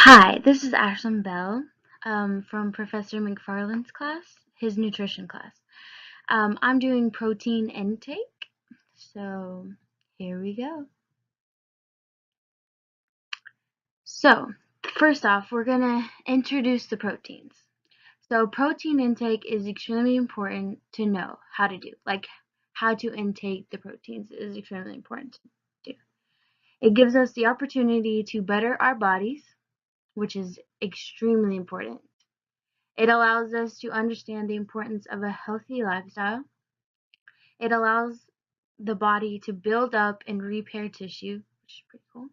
Hi, this is Ashlyn Bell from Professor McFarland's class, his nutrition class. I'm doing protein intake, so here we go. So, first off, we're going to introduce the proteins. So, protein intake is extremely important to know how to do. Like, how to intake the proteins is extremely important to do. It gives us the opportunity to better our bodies, which is extremely important. It allows us to understand the importance of a healthy lifestyle. It allows the body to build up and repair tissue, which is pretty cool.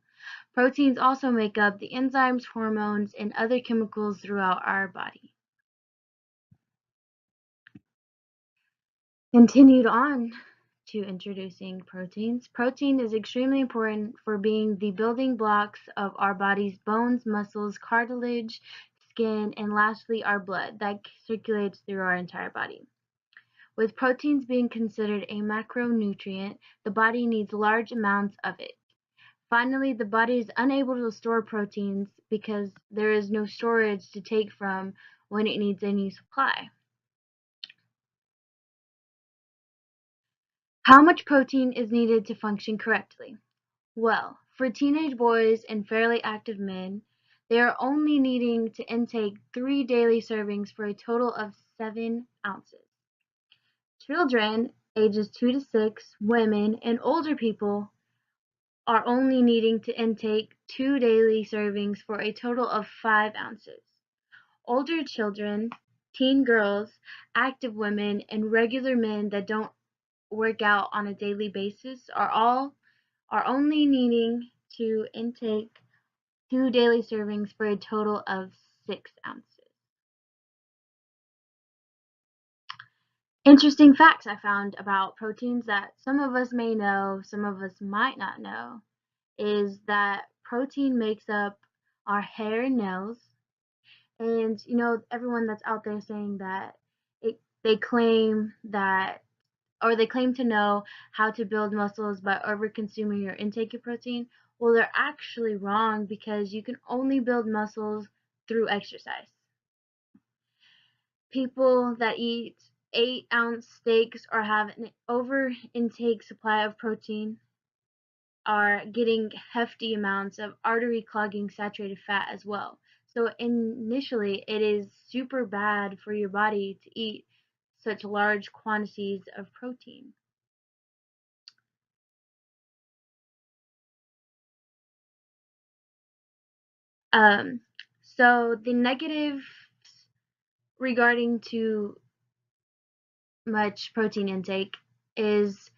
Proteins also make up the enzymes, hormones, and other chemicals throughout our body. Continued on to introducing proteins. Protein is extremely important for being the building blocks of our body's bones, muscles, cartilage, skin, and lastly, our blood that circulates through our entire body. With proteins being considered a macronutrient, the body needs large amounts of it. Finally, the body is unable to store proteins because there is no storage to take from when it needs a new supply. How much protein is needed to function correctly? Well, for teenage boys and fairly active men, they are only needing to intake 3 daily servings for a total of 7 ounces. Children ages 2 to 6, women, and older people are only needing to intake 2 daily servings for a total of 5 ounces. Older children, teen girls, active women, and regular men that don't work out on a daily basis are only needing to intake 2 daily servings for a total of 6 ounces. Interesting facts I found about proteins that some of us may know, some of us might not know, is that protein makes up our hair and nails. And everyone that's out there saying that they claim that, or they claim to know how to build muscles by over consuming your intake of protein. Well, they're actually wrong because you can only build muscles through exercise. People that eat 8-ounce steaks or have an over intake supply of protein are getting hefty amounts of artery clogging saturated fat as well. So initially, it is super bad for your body to eat such large quantities of protein. Um, so the negative regarding too much protein intake is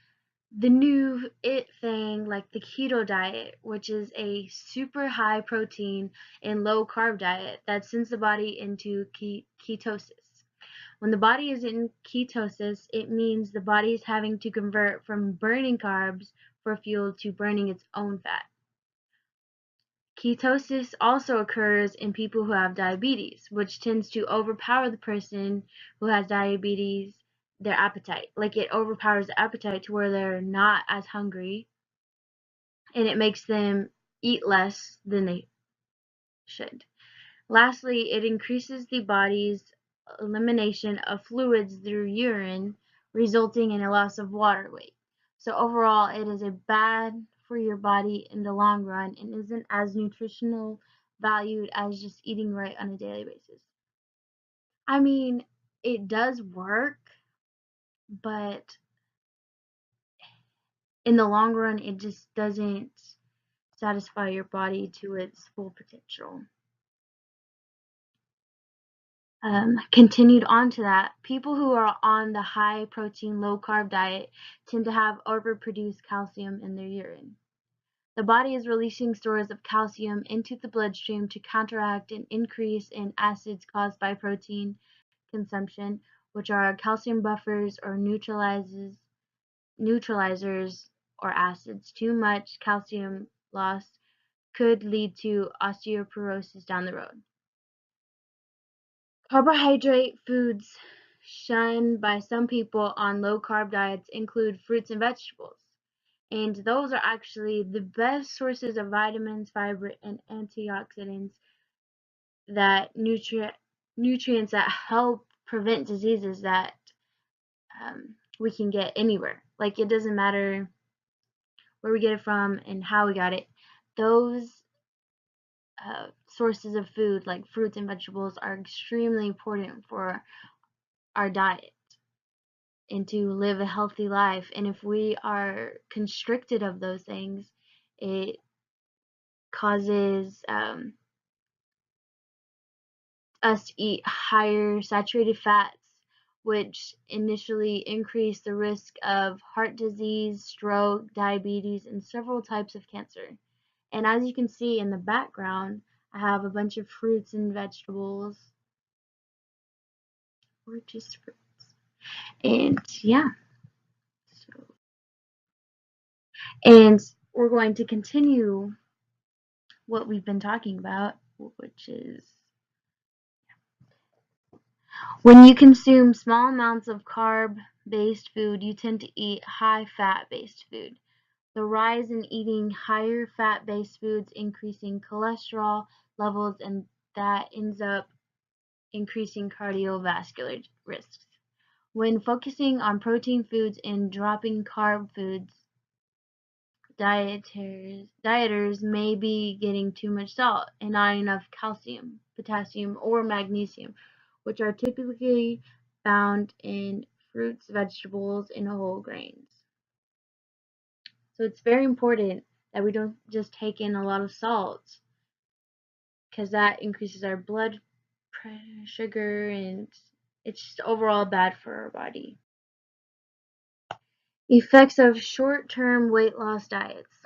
the new it thing like the keto diet, which is a super high protein and low carb diet that sends the body into ketosis. When the body is in ketosis, it means the body is having to convert from burning carbs for fuel to burning its own fat. Ketosis also occurs in people who have diabetes, which tends to overpower the person who has diabetes, their appetite. Like it overpowers the appetite to where they're not as hungry and it makes them eat less than they should. Lastly, it increases the body's elimination of fluids through urine, resulting in a loss of water weight. So overall, it is a bad for your body in the long run and isn't as nutritional valued as just eating right on a daily basis. I mean, it does work, but in the long run, it just doesn't satisfy your body to its full potential. Continued on to that, people who are on the high protein, low carb diet tend to have overproduced calcium in their urine. The body is releasing stores of calcium into the bloodstream to counteract an increase in acids caused by protein consumption, which are calcium buffers or neutralizers or acids. Too much calcium loss could lead to osteoporosis down the road. Carbohydrate foods shunned by some people on low-carb diets include fruits and vegetables, and those are actually the best sources of vitamins, fiber, and antioxidants that nutrients that help prevent diseases that we can get anywhere. Like, it doesn't matter where we get it from and how we got it. Those sources of food, like fruits and vegetables, are extremely important for our diet and to live a healthy life. And if we are constricted of those things, it causes us to eat higher saturated fats, which initially increase the risk of heart disease, stroke, diabetes, and several types of cancer. And as you can see in the background, I have a bunch of fruits and vegetables, or just fruits. And yeah, so, and we're going to continue what we've been talking about, which is when you consume small amounts of carb-based food, you tend to eat high fat-based food. The rise in eating higher fat-based foods increasing cholesterol levels, and that ends up increasing cardiovascular risks. When focusing on protein foods and dropping carb foods, dieters may be getting too much salt and not enough calcium, potassium, or magnesium, which are typically found in fruits, vegetables, and whole grains. So it's very important that we don't just take in a lot of salt, because that increases our blood pressure, sugar, and it's just overall bad for our body. Effects of short-term weight loss diets.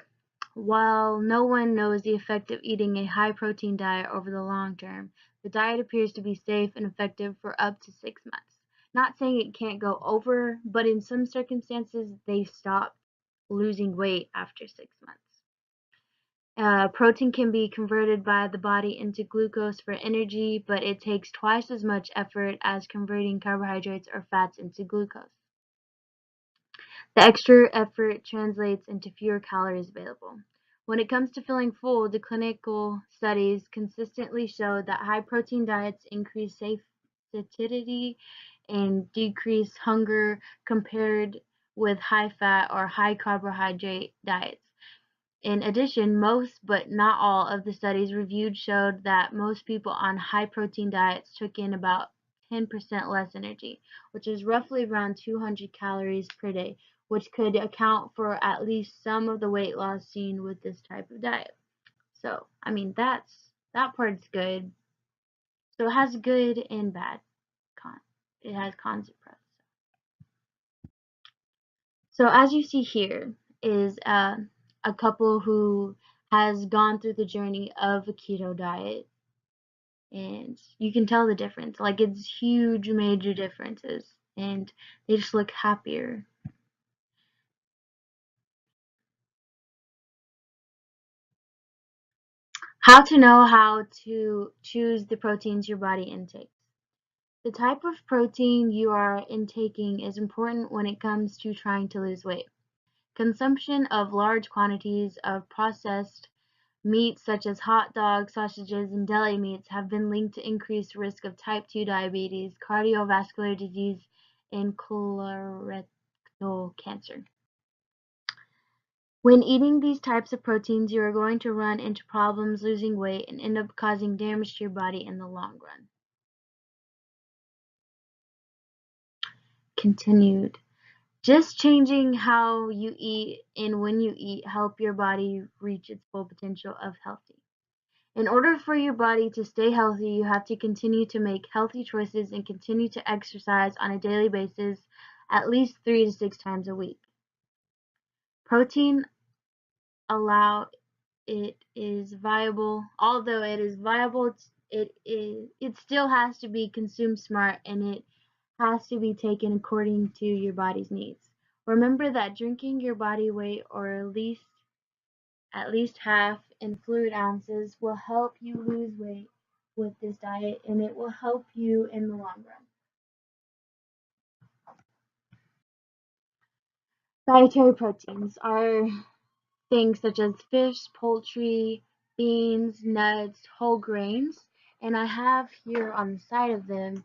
While no one knows the effect of eating a high-protein diet over the long term, the diet appears to be safe and effective for up to 6 months. Not saying it can't go over, but in some circumstances, they stop losing weight after 6 months. Protein can be converted by the body into glucose for energy, but it takes twice as much effort as converting carbohydrates or fats into glucose. The extra effort translates into fewer calories available. When it comes to feeling full, the clinical studies consistently show that high-protein diets increase satiety and decrease hunger compared with high-fat or high-carbohydrate diets. In addition, most but not all of the studies reviewed showed that most people on high-protein diets took in about 10% less energy, which is roughly around 200 calories per day, which could account for at least some of the weight loss seen with this type of diet. So, I mean, that part's good. So it has good and bad cons. It has cons and pros. So as you see here is a couple who has gone through the journey of a keto diet, and you can tell the difference. Like, it's huge, major differences, and they just look happier. How to know how to choose the proteins your body intakes. The type of protein you are intaking is important when it comes to trying to lose weight. Consumption of large quantities of processed meats such as hot dogs, sausages, and deli meats have been linked to increased risk of type 2 diabetes, cardiovascular disease, and colorectal cancer. When eating these types of proteins, you are going to run into problems losing weight and end up causing damage to your body in the long run. Continued. Just changing how you eat and when you eat help your body reach its full potential of healthy. In order for your body to stay healthy, you have to continue to make healthy choices and continue to exercise on a daily basis at least 3 to 6 times a week. Protein, allow it is viable, although it is viable, it still has to be consumed smart, and it has to be taken according to your body's needs. Remember that drinking your body weight, or at least half in fluid ounces, will help you lose weight with this diet, and it will help you in the long run. Dietary proteins are things such as fish, poultry, beans, nuts, whole grains. And I have here on the side of them,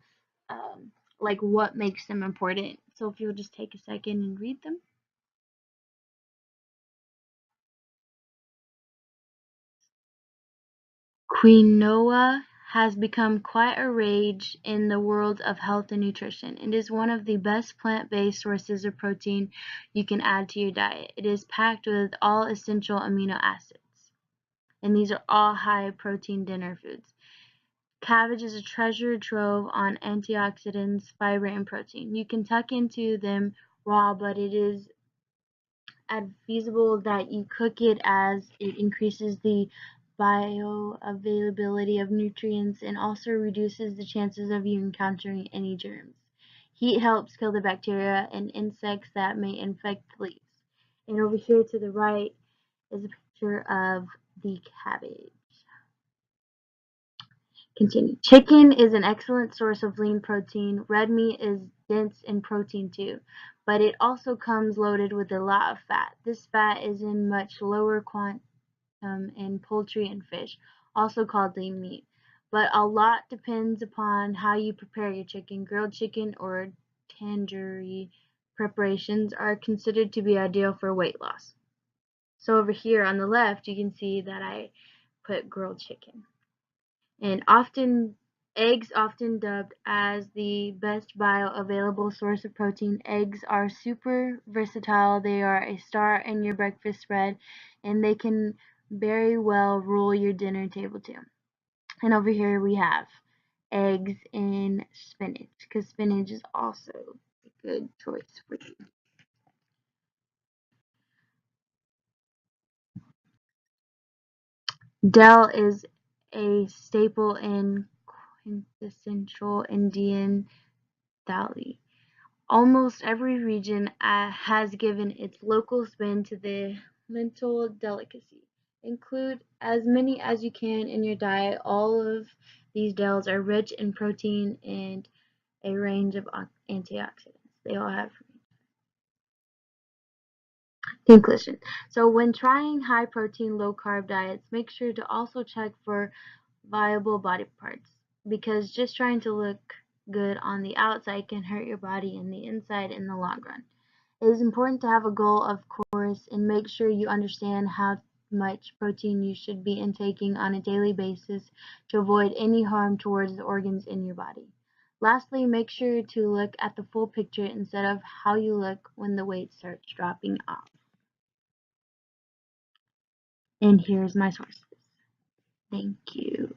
like what makes them important. So if you'll just take a second and read them. Quinoa has become quite a rage in the world of health and nutrition. It is one of the best plant-based sources of protein you can add to your diet. It is packed with all essential amino acids, and these are all high protein dinner foods. Cabbage is a treasure trove on antioxidants, fiber, and protein. You can tuck into them raw, but it is advisable that you cook it as it increases the bioavailability of nutrients and also reduces the chances of you encountering any germs. Heat helps kill the bacteria and insects that may infect the leaves. And over here to the right is a picture of the cabbage. Continue. Chicken is an excellent source of lean protein. Red meat is dense in protein too, but it also comes loaded with a lot of fat. This fat is in much lower quantum in poultry and fish, also called lean meat. But a lot depends upon how you prepare your chicken. Grilled chicken or tandoori preparations are considered to be ideal for weight loss. So over here on the left, you can see that I put grilled chicken. And often eggs often dubbed as the best bioavailable source of protein. Eggs are super versatile. They are a star in your breakfast spread, and they can very well rule your dinner table too. And over here we have eggs and spinach, because spinach is also a good choice for you. Dal is a staple in quintessential Indian thali. Almost every region has given its local spin to the lentil delicacy. Include as many as you can in your diet. All of these dals are rich in protein and a range of antioxidants. They all have conclusion. So when trying high protein, low carb diets, make sure to also check for viable body parts, because just trying to look good on the outside can hurt your body in the inside in the long run. It is important to have a goal, of course, and make sure you understand how much protein you should be intaking on a daily basis to avoid any harm towards the organs in your body. Lastly, make sure to look at the full picture instead of how you look when the weight starts dropping off. And here's my sources. Thank you.